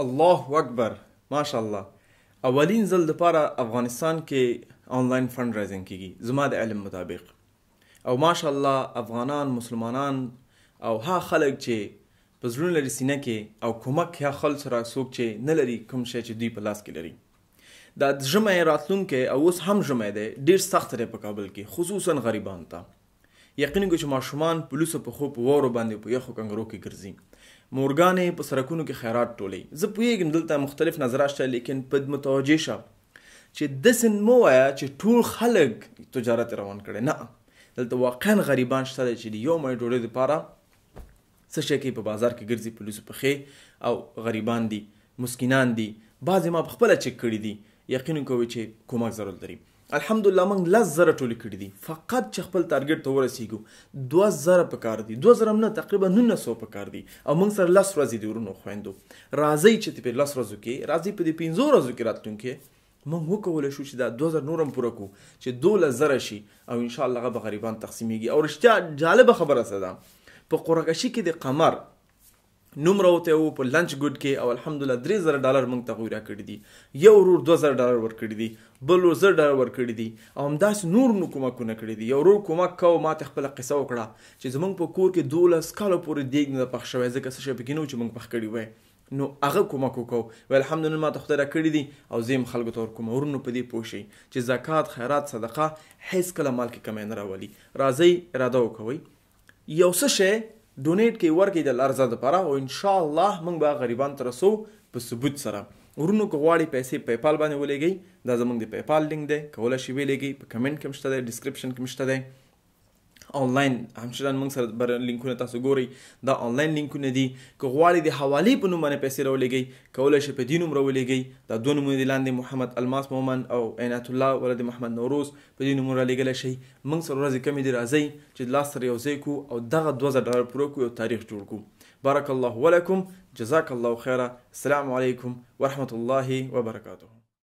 الله اکبر ماشاءالله. اولین ځل دپاره افغانستان کې آنلاین فند رایزنګ کیږي زما د علم مطابق، او ماشاءالله افغانان مسلمانان او ها خلک چې په زړونو لري سینه کې او کومک یا خل سره څوک چې نه لري کوم شی چې دوی په لاس کې لري. دا ژمی راتلونکی او اوس هم ژمی دی ډېر سخت دی په کابل کې، خصوصا غریبانو ته. یقیني کوي چې ماشومان پولیسو په خو په واورو باندې په یخو کنګرو کې ګرځي، مورګانې په سړکونو کې خیرات ټولوي. زه پوهېږم دلته مختلف نظرات شته، لیکن په متوجه شه چې داسې مه وایه چې ټول خلک تجارت روان کړی. نه، دلته واقعا غریبان شته دی چې د یو مړۍ ډوډۍ دپاره څه شی کوي، په بازار کې ګرځي پولیسو پښې، او غریبان دي، مسکینان دي، بعضې ما پخپله چک کړي دي. یقین کوي چې کومک ضرورت لري. الحمدلله موږ 10,000 ټولې کړي دي، فقط چې خپل ټارګټ ته ورسېږو 2,000 پکار دي، 2,000 هم نه، تقریبا 1900 پکار دي، او موږ سره 10 ورځې دي ورونو خویندو. راځئ چې په 10 ورځو کې، راځئ په دې 15 ورځو کې راتلونکي موږ وکولی شو چې دا 2,000 نور هم پوره کړو چې 12,000 شي، او انشاءالله هغه به غریبان تقسیمیږي. او رښتیا جالبه خبره څه ده، په قرعه‌کشي کې د قمر نوم راوتی و په لنچ ګوډ کې، او الحمدلله $3,000 موږ ته هغوی راکړي دي. یو ورور $2,000 ورکړي دي، بل ورور $1,000 ورکړي دي، او همداسې نور نو کومکونه کړي دي. یو ورور کومک کوه، ما ته خپله قصه وکړه چې زموږ په کور کې 12 کاله پورې دیګ نه ده پخ شوی، ځکه څه شی پکې نه و چې موږ پخ کړي وی. نو هغه کومک وکړو، وی الحمدلله ما ته خدای راکړي دي، او زه یم خلکو ته ورکوم. ورونو په دې پوه شئ چې زکات، خیرات، صدقه هیڅ کله مال کې کمی نه راولي. راځئ اراده وکوئ، یو څه شی ډونیټ کې ورکړئ د الله رضا دپاره، او انشاءالله موږ به غریبانو ته رسو په ثبوت سره. ورونو که غواړئ پیسې پیپال باندې ولېږئ، دا زموږ د پیپال لینک دی، کولی شئ ویلېږئ، په کمنټ کې هم شته دی، ډسکرپشن کې هم شته دی. آنلاین همچنان موږ سره لینکونه تاسو ګورئ، دا آنلاین لینکونه دي. که غواړئ د حوالې په نوم باندې پیسې راولېږئ، کولی شئ په دې نوم راولېږئ. دا 2 نومونه دي لاندې، محمد الماس مومن او عنایت الله ولد محمد نوروز، په دې نومونه رالېږلی شئ. موږ سره ورځې کمې دي، راځئ چې لاس سره یو ځای کړو او دغه $2,000 پوره کړو، یو تاریخ جوړ کړو. بارک الله ولکم، جزاک الله خیره. السلام علیکم ورحمة الله وبرکاته.